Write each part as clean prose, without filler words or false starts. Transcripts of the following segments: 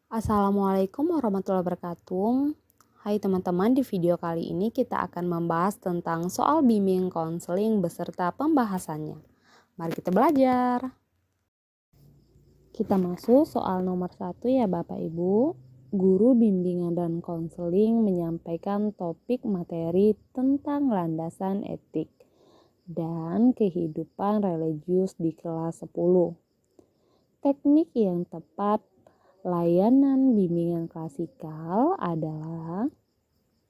Assalamualaikum warahmatullahi wabarakatuh. Hai teman-teman, di video kali ini kita akan membahas tentang soal bimbing konseling beserta pembahasannya. Mari kita belajar. Kita masuk soal nomor 1 ya Bapak Ibu. Guru bimbingan dan konseling menyampaikan topik materi tentang landasan etik dan kehidupan religius di kelas 10. Teknik yang tepat layanan bimbingan klasikal adalah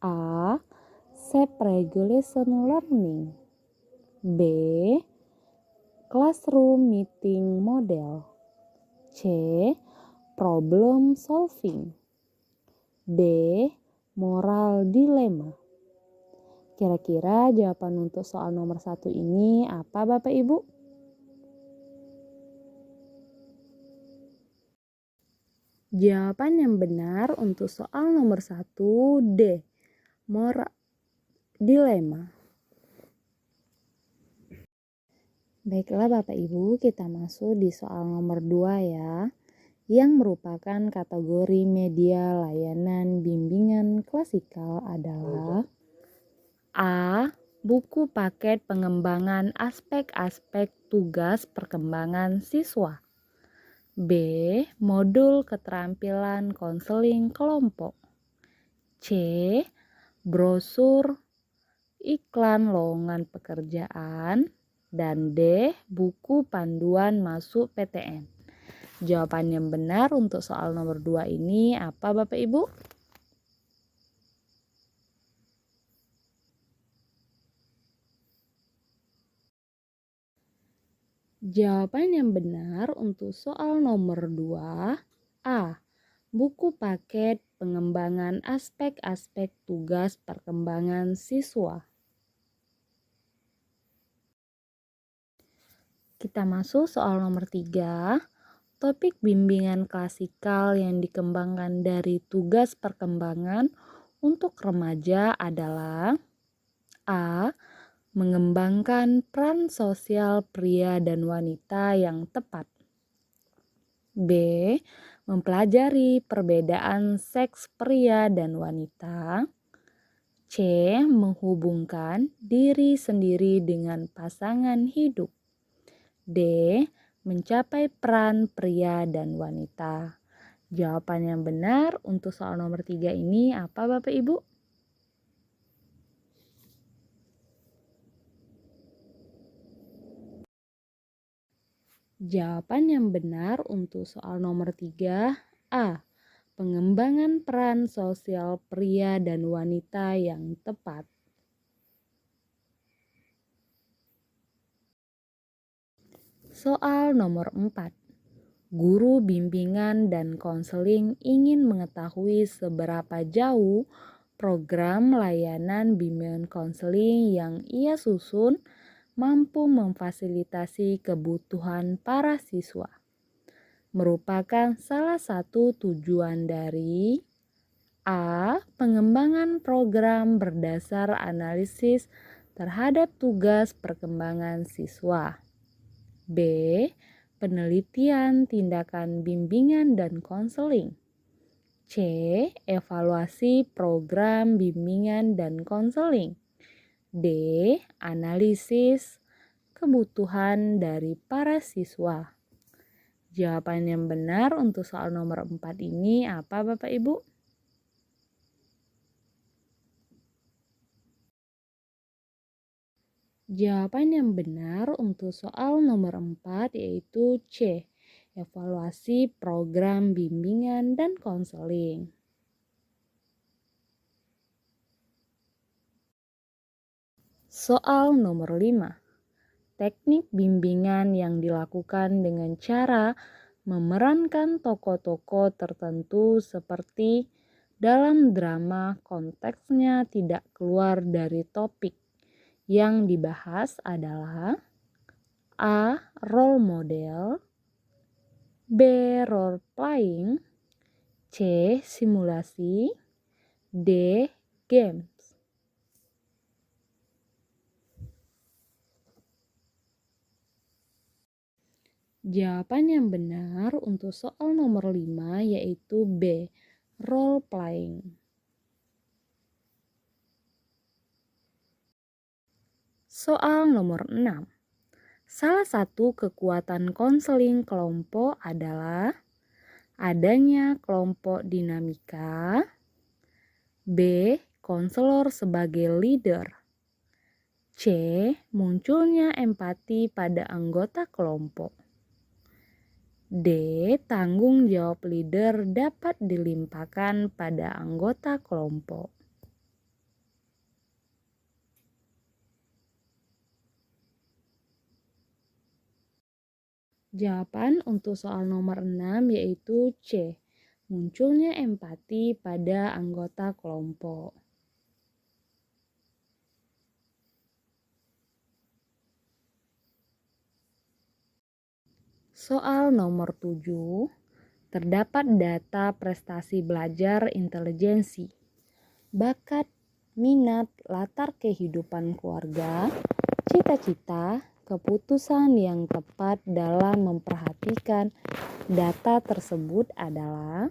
A. Self-regulation learning. B. Classroom meeting model. C. Problem solving. D. Moral dilemma. Kira-kira jawaban untuk soal nomor 1 ini apa Bapak Ibu? Jawaban yang benar untuk soal nomor 1 D. Moral dilema. Baiklah Bapak Ibu, kita masuk di soal nomor 2 ya, yang merupakan kategori media layanan bimbingan klasikal adalah A. Buku paket pengembangan aspek-aspek tugas perkembangan siswa. B. Modul keterampilan konseling kelompok. C. Brosur iklan lowongan pekerjaan. Dan D. Buku panduan masuk PTN. Jawaban yang benar untuk soal nomor 2 ini apa Bapak Ibu? Jawaban yang benar untuk soal nomor 2 A. Buku paket pengembangan aspek-aspek tugas perkembangan siswa. Kita masuk soal nomor 3. Topik bimbingan klasikal yang dikembangkan dari tugas perkembangan untuk remaja adalah A. Mengembangkan peran sosial pria dan wanita yang tepat. B. Mempelajari perbedaan seks pria dan wanita. C. Menghubungkan diri sendiri dengan pasangan hidup. D. Mencapai peran pria dan wanita. Jawaban yang benar untuk soal nomor 3 ini apa Bapak Ibu? Jawaban yang benar untuk soal nomor 3 A. Pengembangan peran sosial pria dan wanita yang tepat. Soal nomor 4. Guru bimbingan dan konseling ingin mengetahui seberapa jauh program layanan bimbingan konseling yang ia susun mampu memfasilitasi kebutuhan para siswa. Merupakan salah satu tujuan dari A. Pengembangan program berdasar analisis terhadap tugas perkembangan siswa. B. Penelitian tindakan bimbingan dan konseling. C. Evaluasi program bimbingan dan konseling. D. Analisis kebutuhan dari para siswa. Jawaban yang benar untuk soal nomor 4 ini apa Bapak Ibu? Jawaban yang benar untuk soal nomor 4 yaitu C. Evaluasi program bimbingan dan konseling. Soal nomor 5. Teknik bimbingan yang dilakukan dengan cara memerankan tokoh-tokoh tertentu seperti dalam drama konteksnya tidak keluar dari topik. Yang dibahas adalah A. Role model. B. Role playing. C. Simulasi. D. Games. Jawaban yang benar untuk soal nomor 5 yaitu B, role playing. Soal nomor 6. Salah satu kekuatan konseling kelompok adalah adanya kelompok dinamika, B, konselor sebagai leader, C, munculnya empati pada anggota kelompok, D, tanggung jawab leader dapat dilimpahkan pada anggota kelompok. Jawaban untuk soal nomor 6 yaitu C, munculnya empati pada anggota kelompok. Soal nomor 7, terdapat data prestasi belajar intelijensi, bakat, minat, latar kehidupan keluarga, cita-cita, keputusan yang tepat dalam memperhatikan data tersebut adalah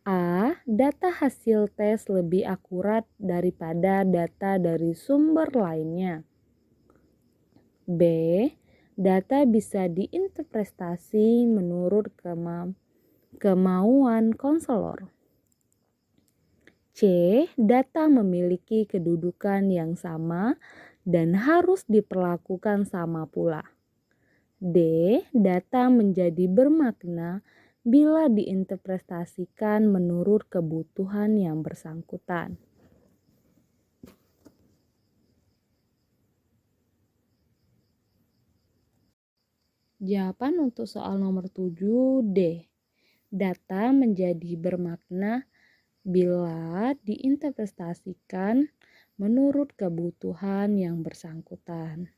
A. Data hasil tes lebih akurat daripada data dari sumber lainnya. B. Data bisa diinterpretasi menurut kemauan konselor. C. Data memiliki kedudukan yang sama dan harus diperlakukan sama pula. D. Data menjadi bermakna bila diinterpretasikan menurut kebutuhan yang bersangkutan. Jawaban untuk soal nomor 7 D. Data menjadi bermakna bila diinterpretasikan menurut kebutuhan yang bersangkutan.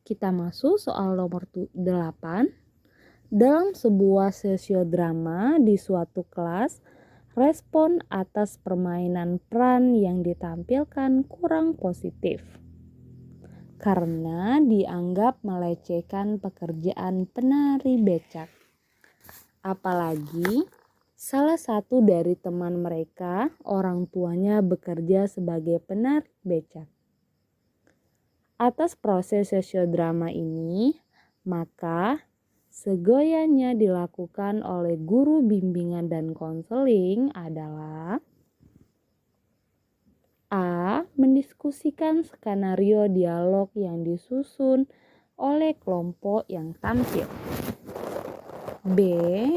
Kita masuk soal nomor 8. Dalam sebuah sosiodrama di suatu kelas, respon atas permainan peran yang ditampilkan kurang positif karena dianggap melecehkan pekerjaan penari becak. Apalagi salah satu dari teman mereka, orang tuanya bekerja sebagai penari becak. Atas proses sosiodrama ini, maka segoyanya dilakukan oleh guru bimbingan dan konseling adalah A. Mendiskusikan skenario dialog yang disusun oleh kelompok yang tampil. B.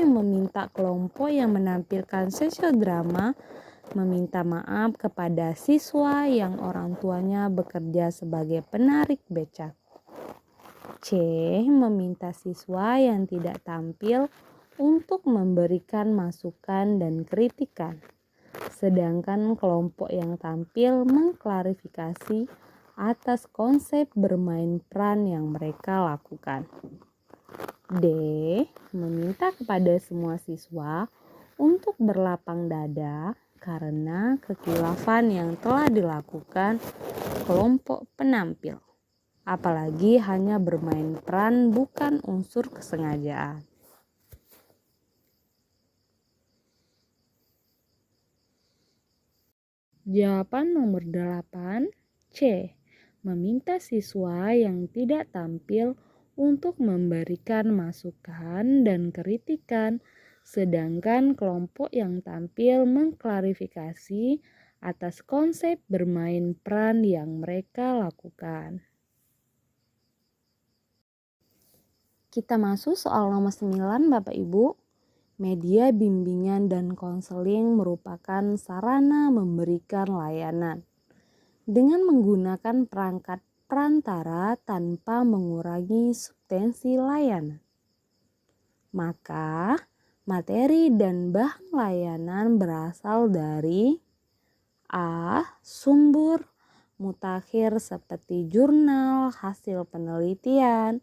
Meminta kelompok yang menampilkan sosiodrama meminta maaf kepada siswa yang orang tuanya bekerja sebagai penarik becak. C. Meminta siswa yang tidak tampil untuk memberikan masukan dan kritikan, sedangkan kelompok yang tampil mengklarifikasi atas konsep bermain peran yang mereka lakukan. D. Meminta kepada semua siswa untuk berlapang dada karena kekilafan yang telah dilakukan kelompok penampil. Apalagi hanya bermain peran bukan unsur kesengajaan. Jawaban nomor 8 C. Meminta siswa yang tidak tampil untuk memberikan masukan dan kritikan, sedangkan kelompok yang tampil mengklarifikasi atas konsep bermain peran yang mereka lakukan. Kita masuk soal nomor 9 Bapak Ibu. Media bimbingan dan konseling merupakan sarana memberikan layanan dengan menggunakan perangkat perantara tanpa mengurangi substansi layanan. Maka, materi dan bahan layanan berasal dari A. Sumber mutakhir seperti jurnal, hasil penelitian,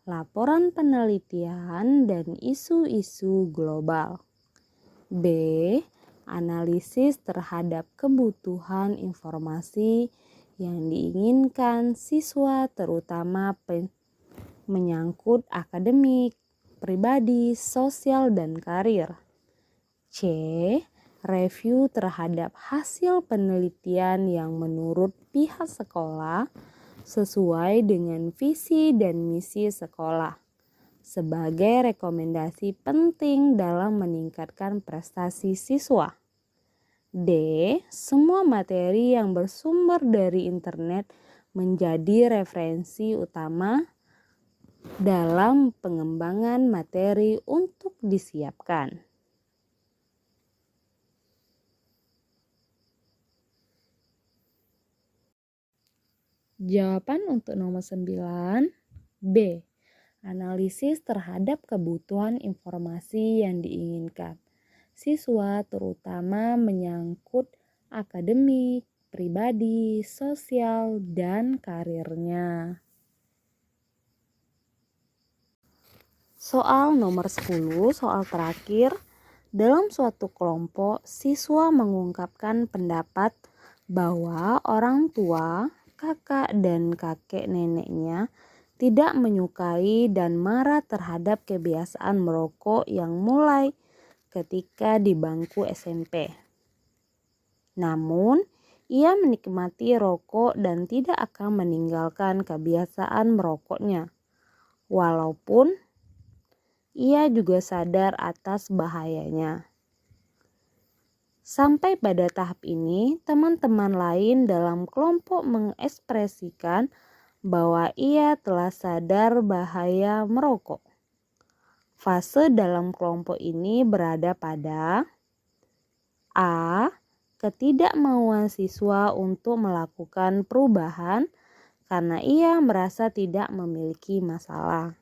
laporan penelitian, dan isu-isu global. B. Analisis terhadap kebutuhan informasi yang diinginkan siswa terutama menyangkut akademik, pribadi, sosial, dan karir. C. Review terhadap hasil penelitian yang menurut pihak sekolah sesuai dengan visi dan misi sekolah sebagai rekomendasi penting dalam meningkatkan prestasi siswa. D. Semua materi yang bersumber dari internet menjadi referensi utama dalam pengembangan materi untuk disiapkan. Jawaban untuk nomor 9, B. Analisis terhadap kebutuhan informasi yang diinginkan siswa terutama menyangkut akademik, pribadi, sosial, dan karirnya. Soal nomor 10, soal terakhir. Dalam suatu kelompok, siswa mengungkapkan pendapat bahwa orang tua, kakak, dan kakek neneknya tidak menyukai dan marah terhadap kebiasaan merokok yang mulai ketika di bangku SMP. Namun, ia menikmati rokok dan tidak akan meninggalkan kebiasaan merokoknya. Walaupun ia juga sadar atas bahayanya. Sampai pada tahap ini, teman-teman lain dalam kelompok mengekspresikan bahwa ia telah sadar bahaya merokok. Fase dalam kelompok ini berada pada A. Ketidakmauan siswa untuk melakukan perubahan karena ia merasa tidak memiliki masalah.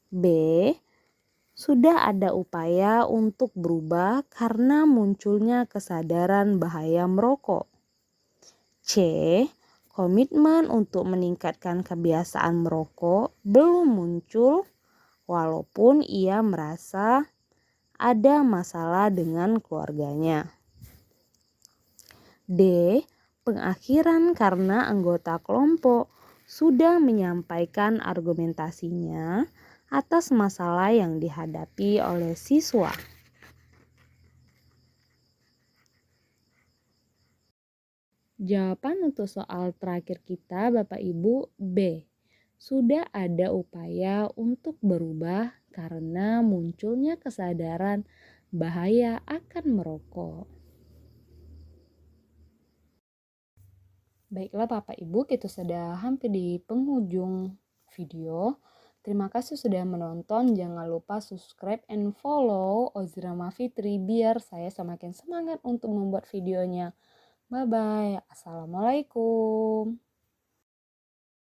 B. Sudah ada upaya untuk berubah karena munculnya kesadaran bahaya merokok. C. Komitmen untuk meningkatkan kebiasaan merokok belum muncul walaupun ia merasa ada masalah dengan keluarganya. D. Pengakhiran karena anggota kelompok sudah menyampaikan argumentasinya atas masalah yang dihadapi oleh siswa. Jawaban untuk soal terakhir kita Bapak Ibu B. Sudah ada upaya untuk berubah karena munculnya kesadaran bahaya akan merokok. Baiklah Bapak Ibu, kita sudah hampir di penghujung video. Terima kasih sudah menonton. Jangan lupa subscribe and follow Ozrama Fitri biar saya semakin semangat untuk membuat videonya. Bye-bye. Assalamualaikum.